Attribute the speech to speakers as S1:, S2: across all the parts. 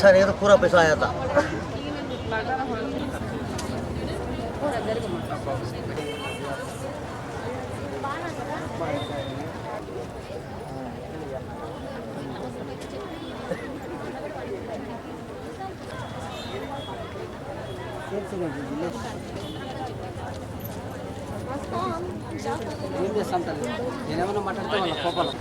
S1: पैसा नहीं है तो पूरा पैसा आया था।
S2: ఏం చేస్తాంటారు నేనేమన్నా మాట్లాడితే వాళ్ళ కోపాలు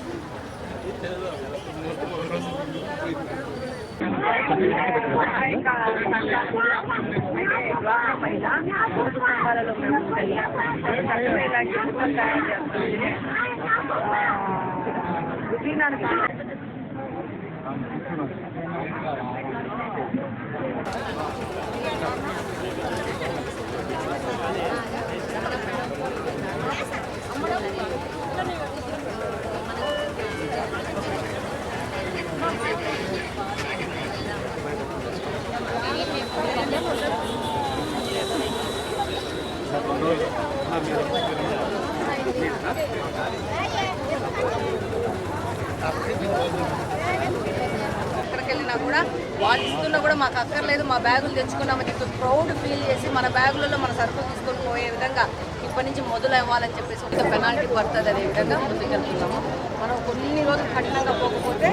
S3: ఎక్కడికి వెళ్ళినా కూడా వాళ్ళు ఇస్తున్నా కూడా మాకు అక్కర్లేదు, మా బ్యాగులు తెచ్చుకున్నామని చెప్పి ప్రౌడ్ ఫీల్ చేసి మన బ్యాగులలో మన సరుకులు తీసుకొని పోయే విధంగా ఇప్పటి నుంచి మొదలు అవ్వాలని చెప్పేసి ఒక పెనాల్టీ పడుతుంది అనే విధంగా ముందుకెళ్తున్నాము. మనం కొన్ని రోజులు కఠినంగా పోకపోతే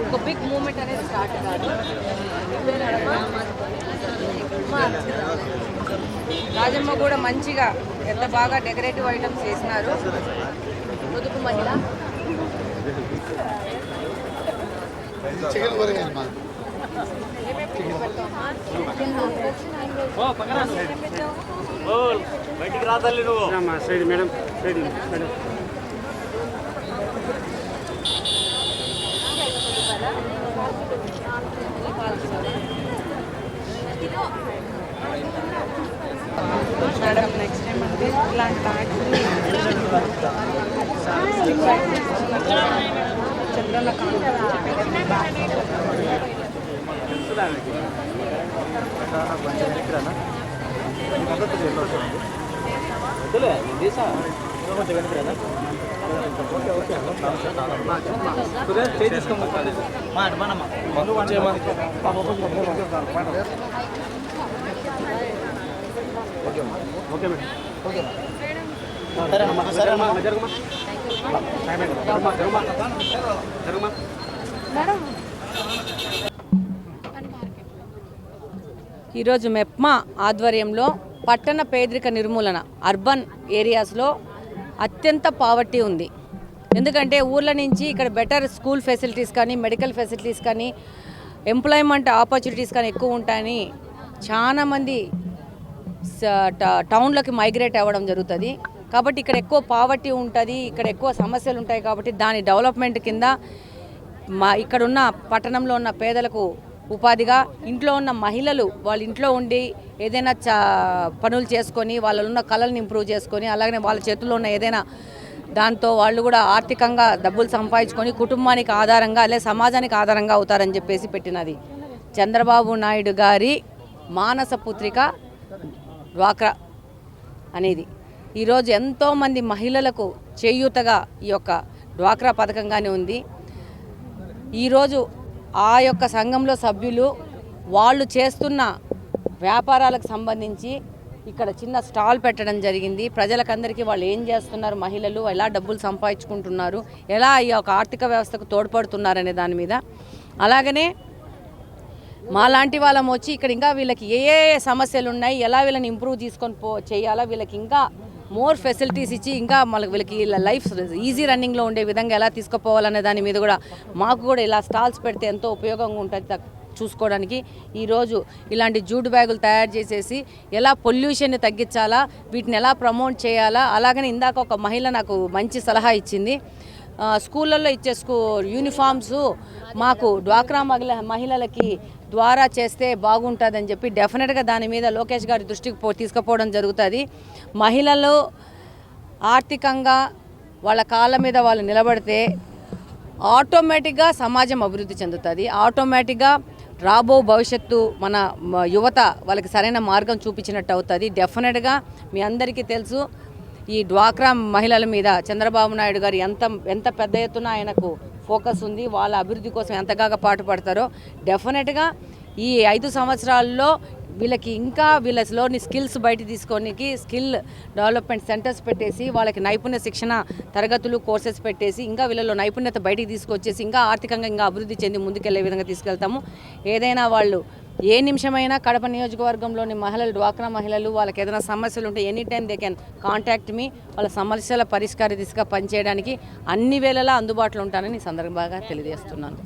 S3: ఒక బిగ్ మూమెంట్ అనేది స్టార్ట్ కాదు. రాజమ్మ కూడా మంచిగా ఎంత బాగా డెకరేటివ్ ఐటమ్స్ చేసినారు. పొదుపు మహిళ
S1: బయటికి రాదల్లి నువ్వు
S2: side madam side madam
S3: madam next time అంటే ఇలాంటి bags Chandrala
S2: okay madam okay
S3: ఈరోజు మెప్మా ఆధ్వర్యంలో పట్టణ పేదరిక నిర్మూలన అర్బన్ ఏరియాస్లో అత్యంత పావర్టీ ఉంది. ఎందుకంటే ఊర్ల నుంచి ఇక్కడ బెటర్ స్కూల్ ఫెసిలిటీస్ కానీ మెడికల్ ఫెసిలిటీస్ కానీ ఎంప్లాయ్మెంట్ ఆపర్చునిటీస్ కానీ ఎక్కువ ఉంటాయని చాలామంది టౌన్లోకి మైగ్రేట్ అవ్వడం జరుగుతుంది. కాబట్టి ఇక్కడ ఎక్కువ పావర్టీ ఉంటుంది, ఇక్కడ ఎక్కువ సమస్యలు ఉంటాయి. కాబట్టి దాని డెవలప్మెంట్ కింద ఇక్కడున్న పట్టణంలో ఉన్న పేదలకు ఉపాధిగా ఇంట్లో ఉన్న మహిళలు వాళ్ళ ఇంట్లో ఉండి ఏదైనా పనులు చేసుకొని వాళ్ళలో ఉన్న కళలను ఇంప్రూవ్ చేసుకొని అలాగనే వాళ్ళ చేతుల్లో ఉన్న ఏదైనా దాంతో వాళ్ళు కూడా ఆర్థికంగా డబ్బులు సంపాదించుకొని కుటుంబానికి ఆధారంగా లేదా సమాజానికి ఆధారంగా అవుతారని చెప్పేసి పెట్టినది చంద్రబాబు నాయుడు గారి మానస పుత్రిక డ్వాక్రా అనేది. ఈరోజు ఎంతోమంది మహిళలకు చేయూతగా ఈ యొక్క డ్వాక్రా పథకంగానే ఉంది. ఈరోజు ఆ యొక్క సంఘంలో సభ్యులు వాళ్ళు చేస్తున్న వ్యాపారాలకు సంబంధించి ఇక్కడ చిన్న స్టాల్ పెట్టడం జరిగింది. ప్రజలకందరికీ వాళ్ళు ఏం చేస్తున్నారు, మహిళలు ఎలా డబ్బులు సంపాదించుకుంటున్నారు, ఎలా ఈ యొక్క ఆర్థిక వ్యవస్థకు తోడ్పడుతున్నారనే దాని మీద. అలాగనే మాలాంటి వాళ్ళం వచ్చి ఇక్కడ ఇంకా వీళ్ళకి ఏ సమస్యలు ఉన్నాయి, ఎలా వీళ్ళని ఇంప్రూవ్ తీసుకొని చేయాలా, వీళ్ళకి ఇంకా మోర్ ఫెసిలిటీస్ ఇచ్చి ఇంకా వీళ్ళకి లైఫ్ ఈజీ రన్నింగ్లో ఉండే విధంగా ఎలా తీసుకుపోవాలనే దాని మీద కూడా మాకు కూడా ఇలా స్టాల్స్ పెడితే ఎంతో ఉపయోగంగా ఉంటుంది చూసుకోవడానికి. ఈరోజు ఇలాంటి జూట్ బ్యాగులు తయారు చేసేసి ఎలా పొల్యూషన్ని తగ్గించాలా, వీటిని ఎలా ప్రమోట్ చేయాలా. అలాగని ఇందాక ఒక మహిళ నాకు మంచి సలహా ఇచ్చింది. స్కూళ్ళల్లో ఇచ్చే యూనిఫామ్స్ మాకు డ్వాక్రా మహిళలకి ద్వారా చేస్తే బాగుంటుందని చెప్పి డెఫినెట్గా దాని మీద లోకేష్ గారి దృష్టికి తీసుకుపోవడం జరుగుతుంది. మహిళలు ఆర్థికంగా వాళ్ళ కాళ్ళ మీద వాళ్ళు నిలబడితే ఆటోమేటిక్గా సమాజం అభివృద్ధి చెందుతుంది. ఆటోమేటిక్గా రాబో భవిష్యత్తు మన యువత వాళ్ళకి సరైన మార్గం చూపించినట్టు అవుతుంది. డెఫినెట్గా మీ అందరికీ తెలుసు ఈ డ్వాక్రా మహిళల మీద చంద్రబాబు నాయుడు గారు ఎంత పెద్ద ఎత్తున ఆయనకు ఫోకస్ ఉంది, వాళ్ళ అభివృద్ధి కోసం ఎంతగా పాటుపడతారో. డెఫినెట్గా ఈ 5 సంవత్సరాల్లో వీళ్ళకి ఇంకా వీళ్ళలోని స్కిల్స్ బయట తీసుకోనికి స్కిల్ డెవలప్మెంట్ సెంటర్స్ పెట్టేసి వాళ్ళకి నైపుణ్య శిక్షణ తరగతులు కోర్సెస్ పెట్టేసి ఇంకా వీళ్ళలో నైపుణ్యత బయటికి తీసుకొచ్చేసి ఇంకా ఆర్థికంగా ఇంకా అభివృద్ధి చెంది ముందుకెళ్లే విధంగా తీసుకెళ్తాము. ఏదైనా వాళ్ళు ఏ నిమిషమైనా కడప నియోజకవర్గంలోని మహిళలు, డ్వాక్రా మహిళలు వాళ్ళకి ఏదైనా సమస్యలు ఉంటే any time they can contact me. వాళ్ళ సమస్యల పరిష్కార దిశగా పనిచేయడానికి అన్ని వేళలా అందుబాటులో ఉంటానని ఈ సందర్భంగా తెలియజేస్తున్నాను.